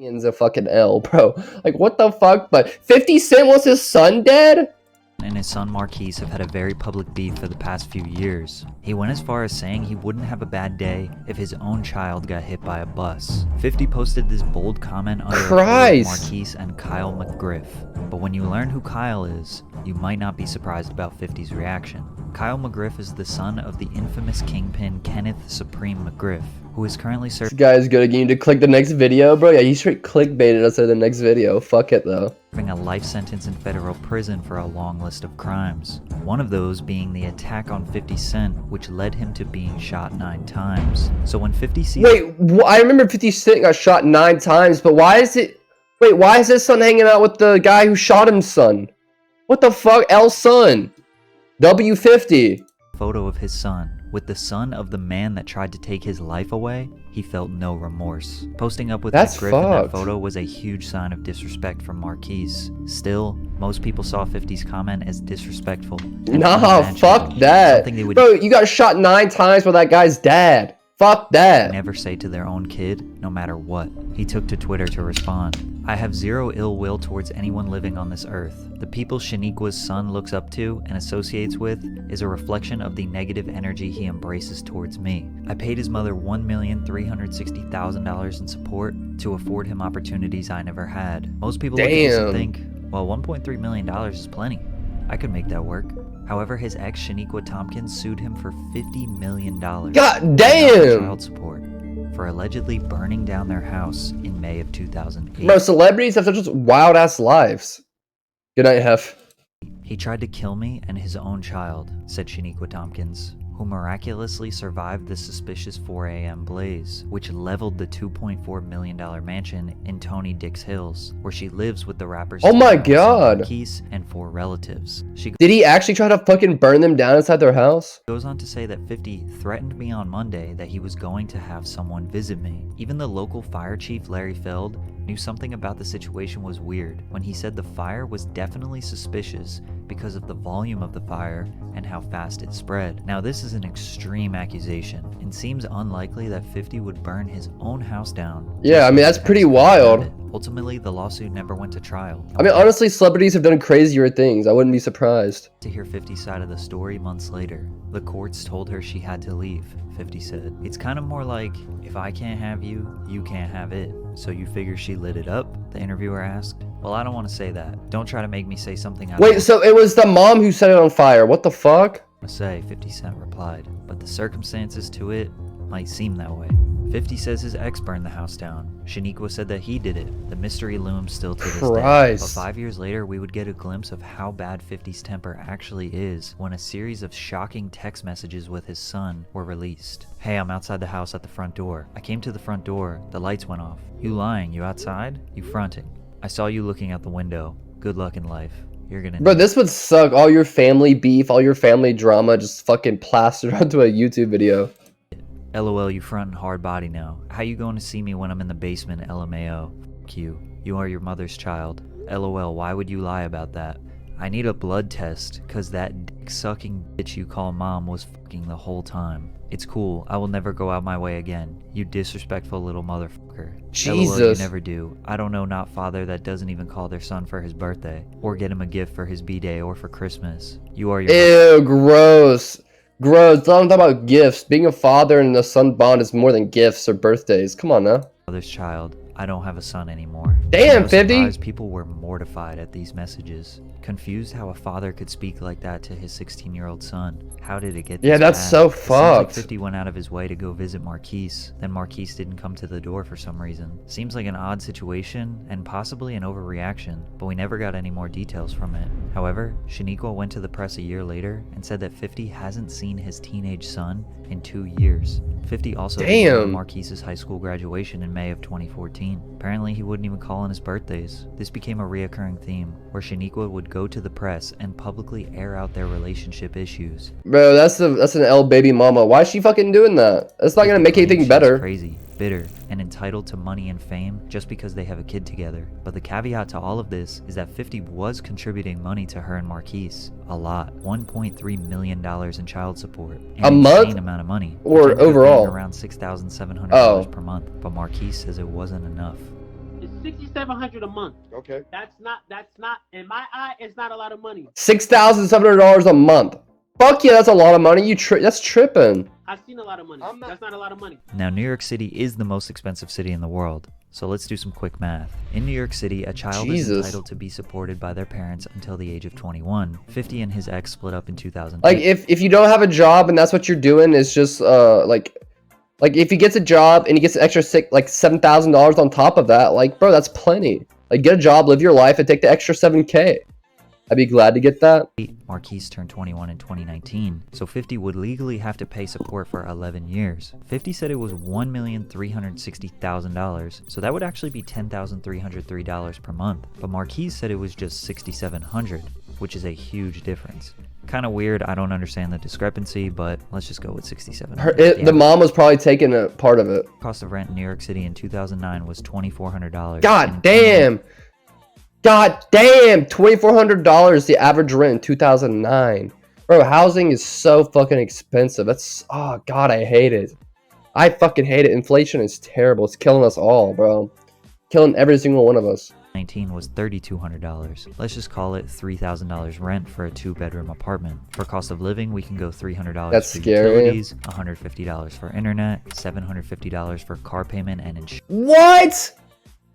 Ian's a fucking L, bro. Like, what the fuck? But 50 Cent was his son dead? And his son Marquise have had a very public beef for the past few years. He went as far as saying he wouldn't have a bad day if his own child got hit by a bus. 50 posted this bold comment under a photo of Marquise and Kyle McGriff. But when you learn who Kyle is, you might not be surprised about 50's reaction. Kyle McGriff is the son of the infamous kingpin Kenneth Supreme McGriff, who is currently serving. This guy's good. You need to click the next video, bro. Yeah, he straight clickbaited us at the next video. Fuck it, though. A life sentence in federal prison for a long list of crimes. One of those being the attack on 50 Cent, which led him to being shot 9 times. So when 50 sees— Wait, I remember 50 Cent got shot 9 times, but why is it— Wait, why is his son hanging out with the guy who shot his son? What the fuck? L's son. W50. Photo of his son with the son of the man that tried to take his life away, he felt no remorse. Posting up with McGriff in that photo was a huge sign of disrespect from Marquise. Still, most people saw 50's comment as disrespectful. Nah, fuck that. Bro, you got shot 9 times by that guy's dad. Fuck that. Never say to their own kid, no matter what. He took to Twitter to respond. I have zero ill will towards anyone living on this earth. The people Shaniqua's son looks up to and associates with is a reflection of the negative energy he embraces towards me. I paid his mother $1,360,000 in support to afford him opportunities I never had. Most people look at this and think, well, $1.3 million is plenty. I could make that work. However, his ex Shaniqua Tompkins sued him for $50 million. God damn! Child support for allegedly burning down their house in May of 2008. Bro, celebrities have such wild ass lives. Good night, Hef. He tried to kill me and his own child, said Shaniqua Tompkins, who miraculously survived the suspicious 4 a.m. blaze, which leveled the $2.4 million mansion in Tony Dix Hills, where she lives with the rapper's— oh my god, Marquise and 4 relatives. Did he actually try to fucking burn them down inside their house? Goes on to say that 50 threatened me on Monday that he was going to have someone visit me. Even the local fire chief, Larry Feld, knew something about the situation was weird when he said the fire was definitely suspicious because of the volume of the fire and how fast it spread. Now, this is an extreme accusation and seems unlikely that 50 would burn his own house down. Yeah, I mean, that's pretty wild. Ultimately, the lawsuit never went to trial. I mean, honestly, celebrities have done crazier things. I wouldn't be surprised. To hear 50's side of the story months later, the courts told her she had to leave, 50 said. It's kind of more like, if I can't have you, you can't have it. So you figure she lit it up? The interviewer asked. Well, I don't want to say that. Don't try to make me say something I— Wait, so it was the mom who set it on fire. What the fuck? Say, 50 Cent replied, but the circumstances to it might seem that way. 50 says his ex burned the house down. Shaniqua said that he did it. The mystery looms still to this day. But 5 years later, we would get a glimpse of how bad 50's temper actually is when a series of shocking text messages with his son were released. Hey, I'm outside the house at the front door. I came to the front door. The lights went off. You lying? You outside? You fronting? I saw you looking out the window. Good luck in life. You're gonna— Bro, this would suck. All your family beef, all your family drama just fucking plastered onto a YouTube video. LOL, you frontin' hard body now. How you going to see me when I'm in the basement, LMAO? F you. You are your mother's child. LOL, why would you lie about that? I need a blood test, cause that dick-sucking bitch you call mom was fucking the whole time. It's cool. I will never go out my way again. You disrespectful little motherfucker. Jesus. LOL, you never do. I don't know not father that doesn't even call their son for his birthday, or get him a gift for his B-day or for Christmas. You are your— Ew, gross. Gross. Don't talk about gifts. Being a father and a son bond is more than gifts or birthdays. Come on now. Mother's child. I don't have a son anymore. Damn, No 50. surprise, people were mortified at these messages, confused how a father could speak like that to his 16-year-old son. How did it get this Yeah, that's bad? so It seems fucked. like 50 went out of his way to go visit Marquise, then Marquise didn't come to the door for some reason. Seems like an odd situation and possibly an overreaction, but we never got any more details from it. However, Shaniqua went to the press a year later and said that 50 hasn't seen his teenage son in 2 years. 50 also attended Marquise's high school graduation in May of 2014. Apparently, he wouldn't even call on his birthdays. This became a reoccurring theme, where Shaniqua would go to the press and publicly air out their relationship issues. Bro, that's an L baby mama. Why is she fucking doing that? That's not gonna make anything better. Crazy, bitter, and entitled to money and fame just because they have a kid together. But the caveat to all of this is that 50 was contributing money to her and Marquise. A lot. $1.3 million in child support. A month? Insane amount of money. Or overall? Around $6,700 per month. But Marquise says it wasn't enough. $6,700 a month. Okay. That's not in my eye. It's not a lot of money. $6,700 a month. Fuck yeah, that's a lot of money. That's tripping. I've seen a lot of money. That's not a lot of money. Now, New York City is the most expensive city in the world. So let's do some quick math. In New York City, a child is entitled to be supported by their parents until the age of 21. 50 and his ex split up in 2008. Like if you don't have a job and that's what you're doing, is just like if he gets a job and he gets an extra $7,000 on top of that, like bro, that's plenty. Like get a job, live your life, and take the extra $7K. I'd be glad to get that. Marquise turned 21 in 2019, so 50 would legally have to pay support for 11 years. 50 said it was $1,360,000, so that would actually be $10,303 per month. But Marquise said it was just $6,700, which is a huge difference. Kind of weird, I don't understand the discrepancy, but let's just go with $6,700. The mom was probably taking a part of it. Cost of rent in New York City in 2009 was $2,400. God damn! God damn! $2,400 the average rent in 2009. Bro, housing is so fucking expensive. That's, oh god, I hate it. I fucking hate it. Inflation is terrible. It's killing us all, bro. Killing every single one of us. 19 was $3,200. Let's just call it $3,000 rent for a 2-bedroom apartment. For cost of living, we can go $300 That's for scary. utilities, $150 for internet, $750 for car payment and insurance. What?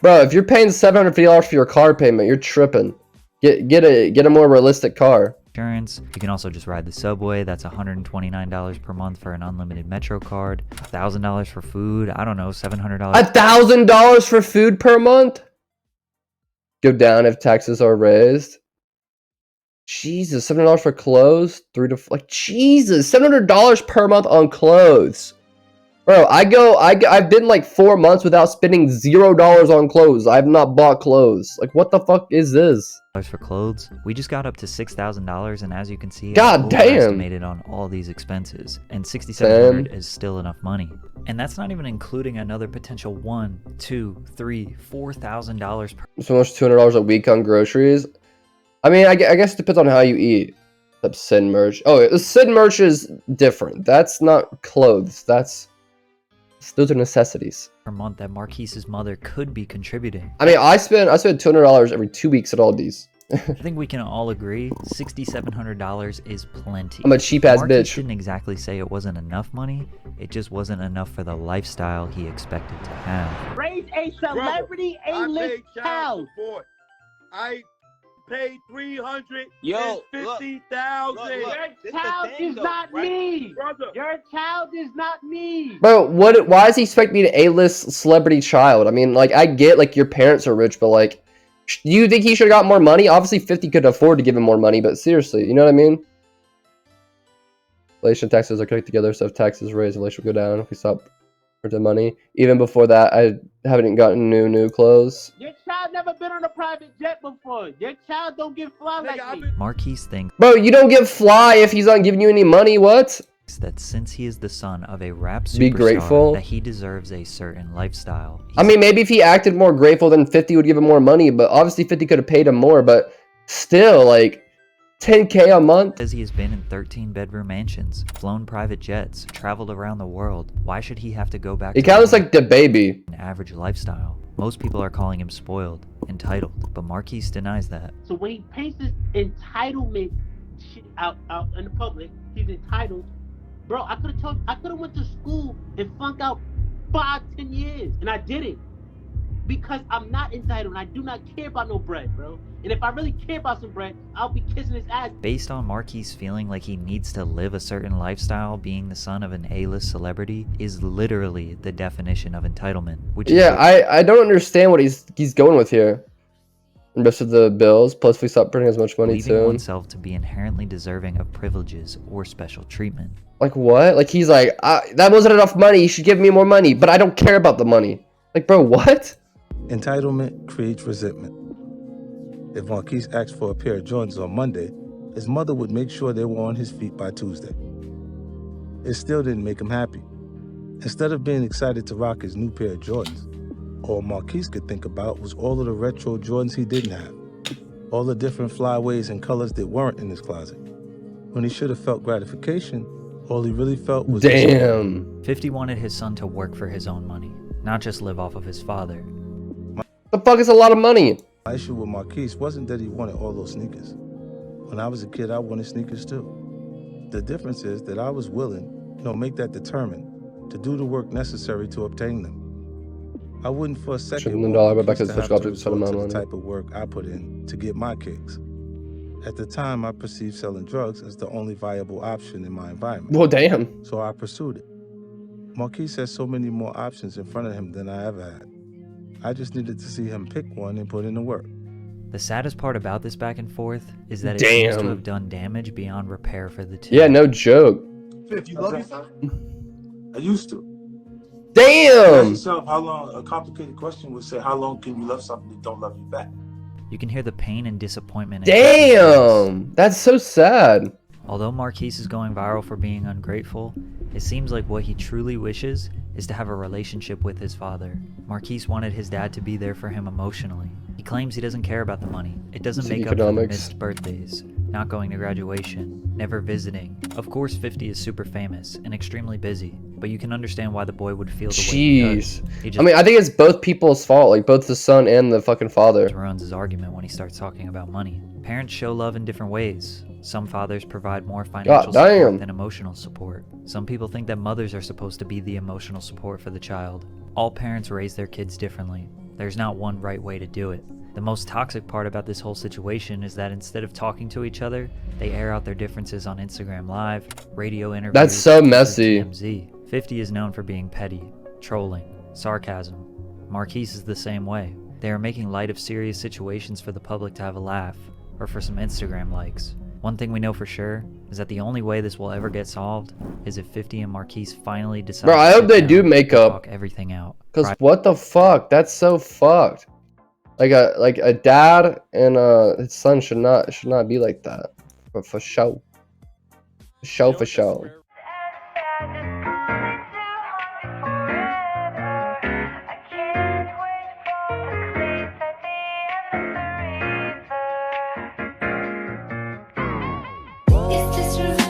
Bro, if you're paying $750 for your car payment, you're tripping. Get a more realistic car. You can also just ride the subway. That's $129 per month for an unlimited Metro card. $1,000 for food. I don't know, $700. $1,000 for food per month? Go down if taxes are raised. Jesus, $700 for clothes. Jesus, $700 per month on clothes. Bro, I've been like 4 months without spending $0 on clothes. I've not bought clothes. Like, what the fuck is this? For clothes, we just got up to $6,000, and as you can see, God damn, estimated on all these expenses, and $6,700 is still enough money. And that's not even including another potential $1,000, $2,000, $3,000, $4,000 per. So much $200 a week on groceries. I mean, I guess it depends on how you eat. That's Sin merch. Oh, the Sin merch is different. That's not clothes. Those are necessities per month that Marquise's mother could be contributing. I mean, I spend $200 every 2 weeks at Aldi's. I think we can all agree $6,700 is plenty. I'm a cheap ass Marquise bitch. didn't exactly say it wasn't enough money. It just wasn't enough for the lifestyle he expected to have. Raise a celebrity A-list child. I paid $350,000. Your child is not me. Your child is not me. Bro, why does he expect me to A-list celebrity child? I mean, like, I get, like, your parents are rich, but, like, do you think he should have got more money? Obviously, 50 could afford to give him more money, but seriously, you know what I mean? Inflation taxes are connected together, so if taxes raise, inflation will go down if we stop the money. Even before that, I haven't gotten new clothes. Your child never been on a private jet before. Your child don't get fly like me. Marquise thinks, bro, you don't get fly if he's not giving you any money. What? That since he is the son of a rap superstar, be grateful that he deserves a certain lifestyle. I mean, maybe if he acted more grateful, then 50 would give him more money, but obviously 50 could have paid him more, but still, like, 10K a month. Says he has been in 13-bedroom mansions, flown private jets, traveled around the world. Why should he have to go back He to kind of looks like the baby. an average lifestyle? Most people are calling him spoiled, entitled, but Marquise denies that. So when he paints this entitlement shit out in the public, he's entitled. Bro, I could have went to school and flunked out 5-10 years, and I didn't. Because I'm not entitled and I do not care about no bread, bro. And if I really care about some bread, I'll be kissing his ass. Based on Marquise feeling like he needs to live a certain lifestyle, being the son of an A-list celebrity is literally the definition of entitlement. Which Yeah, I don't understand what he's going with here. The rest of the bills, plus we stop printing as much money believing soon. oneself to be inherently deserving of privileges or special treatment. Like what? Like he's like, that wasn't enough money, you should give me more money, but I don't care about the money. Like, bro, what? Entitlement creates resentment. If Marquise asked for a pair of Jordans on Monday, his mother would make sure they were on his feet by Tuesday. It still didn't make him happy. Instead of being excited to rock his new pair of Jordans, all Marquise could think about was all of the retro Jordans he didn't have, all the different flyaways and colors that weren't in his closet. When he should have felt gratification, all he really felt was... Damn. 50 wanted his son to work for his own money, not just live off of his father. The fuck is a lot of money? My issue with Marquise wasn't that he wanted all those sneakers. When I was a kid, I wanted sneakers too. The difference is that I was willing, make that determined, to do the work necessary to obtain them. I wouldn't for a second Shouldn't the want dollar go back Marquise to to the have special to object spend resort to amount the of money? type of work I put in to get my kicks. At the time, I perceived selling drugs as the only viable option in my environment. Well, damn. So I pursued it. Marquise has so many more options in front of him than I ever had. I just needed to see him pick one and put in the work. The saddest part about this back and forth is that it seems to Damn. have done damage beyond repair for the two. Yeah, no joke. Fifth, you love yourself? I used to. Ask Damn. yourself how long, a complicated question would say, how long can you love something that don't love you back? You can hear the pain and disappointment in Chris's voice. Damn. That's so sad. Although Marquise is going viral for being ungrateful, it seems like what he truly wishes is to have a relationship with his father. Marquise wanted his dad to be there for him emotionally. He claims he doesn't care about the money. It doesn't make up for the economics. missed birthdays, not going to graduation, never visiting. Of course 50 is super famous and extremely busy, but you can understand why the boy would feel the way he does. Jeez. He I just mean, I think it's both people's fault, like both the son and the fucking father. ruins his argument when he starts talking about money. Parents show love in different ways. Some fathers provide more financial damn. support than emotional support. Some people think that mothers are supposed to be the emotional support for the child. All parents raise their kids differently. There's not one right way to do it. The most toxic part about this whole situation is that instead of talking to each other, they air out their differences on Instagram Live, radio interviews. That's so and messy. TMZ. 50 is known for being petty, trolling, sarcasm. Marquise is the same way. They are making light of serious situations for the public to have a laugh, or for some Instagram likes. One thing we know for sure is that the only way this will ever get solved is if 50 and Marquise finally decide Bro, to I sit hope they down do and make up. talk everything out. Cause what the fuck? That's so fucked. Like a dad and his son should not be like that. But for sure. For sure. Is this